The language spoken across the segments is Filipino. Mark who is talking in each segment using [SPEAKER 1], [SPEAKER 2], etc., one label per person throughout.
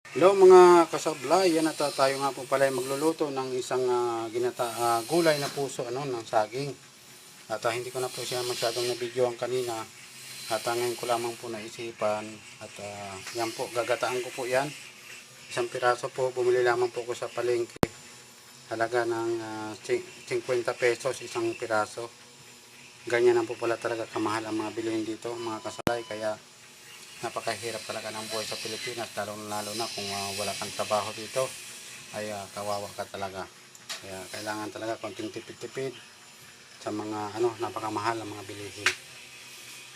[SPEAKER 1] Hello mga kasablay, yan at tayo nga po pala ay magluluto ng isang gulay na puso ng saging. At hindi ko na po siya masyadong na-videoan kanina. At ngayon ko lamang po naisipan. At yan po, gagataan ko po yan. Isang piraso po, bumili lamang po ko sa palengke. Halaga ng 50 pesos isang piraso. Ganyan na po pala talaga kamahal ang mga bilihin dito mga kasablay. Kaya napakahirap talaga ng buhay sa Pilipinas, lalo na kung wala kang trabaho dito ay kawawa ka talaga. Kaya kailangan talaga konting tipid-tipid sa mga napakamahal ang mga bilihin.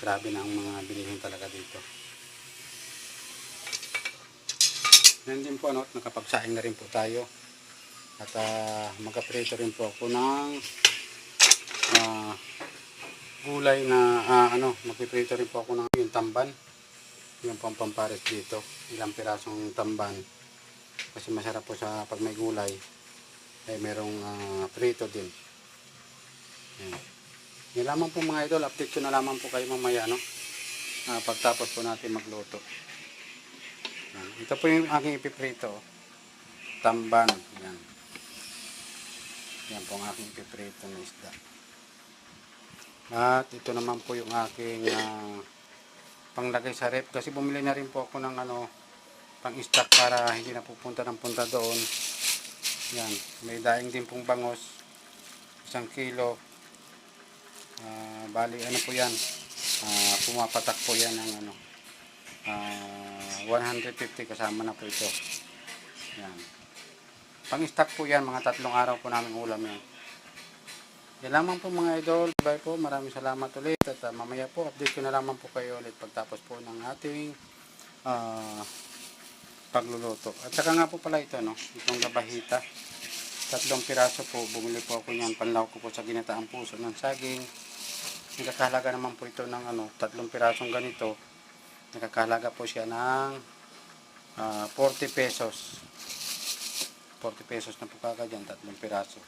[SPEAKER 1] Grabe na ang mga bilihin talaga dito. Yan din po nakapagsaing na rin po tayo. At magkaprito rin po ako ng gulay na magpiprito rin po ako ng yung tamban. Yung pampares dito, ilang pirasong tamban kasi masarap po sa pag may gulay ay merong prito din. Yan lamang po mga idol, update ko na lamang po kayo mamaya pagtapos po natin magluto. Ito po yung aking ipiprito, tamban. Yan po ang aking ipiprito na isda. At ito naman po yung aking panglagay sa rep kasi bumili na rin po ako ng pang stock para hindi na pupunta ng punta doon. Yan, may daing din pong bangos 1 kilo. Bali po yan, pumapatak po yan ng 150 kasama na po ito. Yan, pang stock po yan, mga 3 araw po namin ulam yan. Yan lamang po mga idol. Bye po. Maraming salamat ulit. At mamaya po, update ko na lamang po kayo ulit pagtapos po ng ating pagluluto. At saka nga po pala ito, itong labahita. 3 piraso po. Bumili po ako niyan. Panlaw ko po sa ginataang puso ng saging. Nakakahalaga naman po ito ng 3 pirasong ganito. Nakakahalaga po siya ng 40 pesos. 40 pesos na po kagad yan, 3 piraso.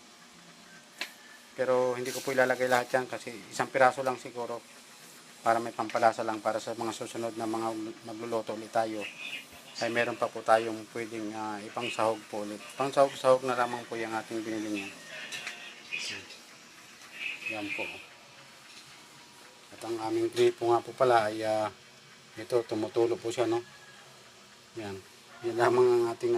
[SPEAKER 1] Pero hindi ko po ilalagay lahat yan kasi 1 piraso lang siguro para may pampalasa lang para sa mga susunod na mga magluluto ulit tayo ay meron pa po tayong pwedeng ipang sahog po ulit. Pang sahog na lamang po yung ating binili niya. Yan po. At ang aming gripo nga po pala ay ito, tumutulo po siya Yan. Yan lamang ang ating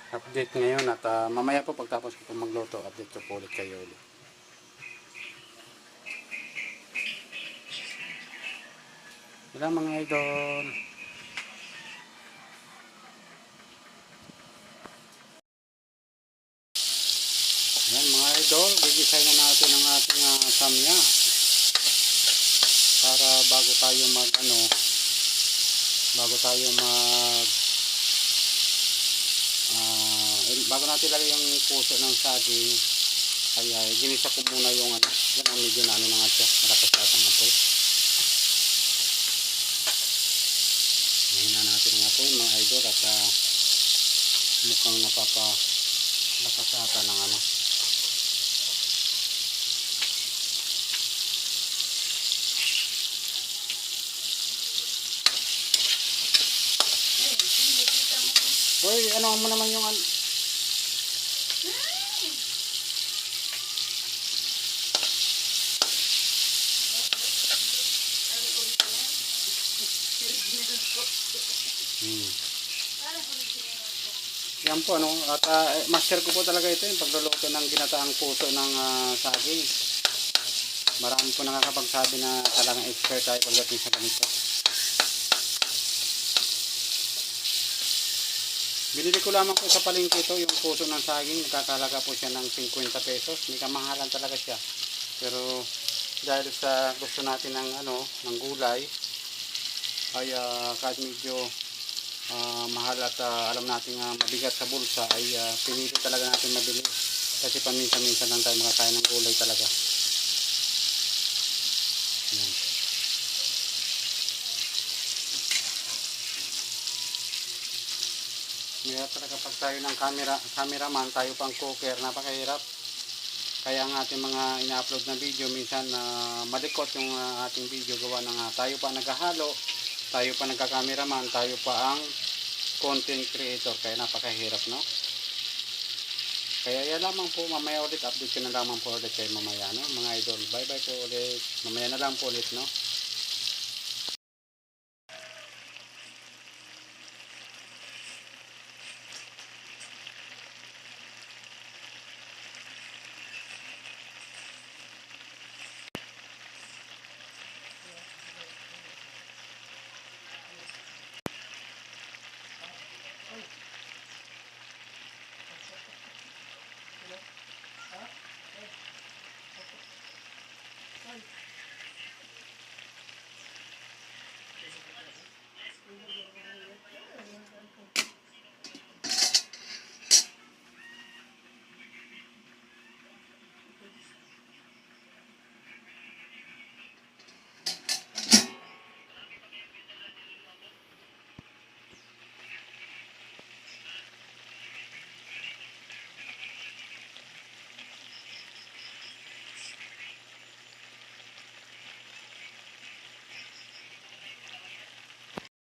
[SPEAKER 1] update ngayon at mamaya po pagtapos ko magluto, update ko po ulit kayo ulit. Yan mga idol. Yan mga idol, gigisay na natin ang ating samya para bago tayo bago natin lagay yung puso ng saging ay ginisa ko muna yung yan ang medyo na nga siya, malakas lahat ang apoy. Mahina natin ang apoy mga idol at mukhang napapalakas ata ng Hoy, ano mo naman yung Yan po at master ko po talaga ito yung pagluluto ng ginataang puso ng saging. Marami po nakakapagsabi na talagang expert tayo pagdating sa ganito. Binili ko lamang po sa palengke ito yung puso ng saging. Nakakalaga po siya ng 50 pesos. May kamahalan talaga siya. Pero dahil sa gusto natin ng gulay ay kahit medyo mahal at alam natin mabigat sa bulsa ay pinili talaga natin mabili kasi paminsan-minsan lang tayo makakain ng gulay talaga. Yan. Mahirap talaga pag tayo ng cameraman, tayo pang cooker, napakahirap. Kaya ang ating mga ina-upload na video minsan malikot yung ating video gawa ng tayo pa naghahalo, tayo pa nagka-cameraman, tayo pa ang content creator kaya napakahirap, no? Kaya yan lamang po, mamaya ulit update ko na lamang po ulit kayo mamaya, no? Mga idol, bye bye po ulit, mamaya na lang po ulit, no?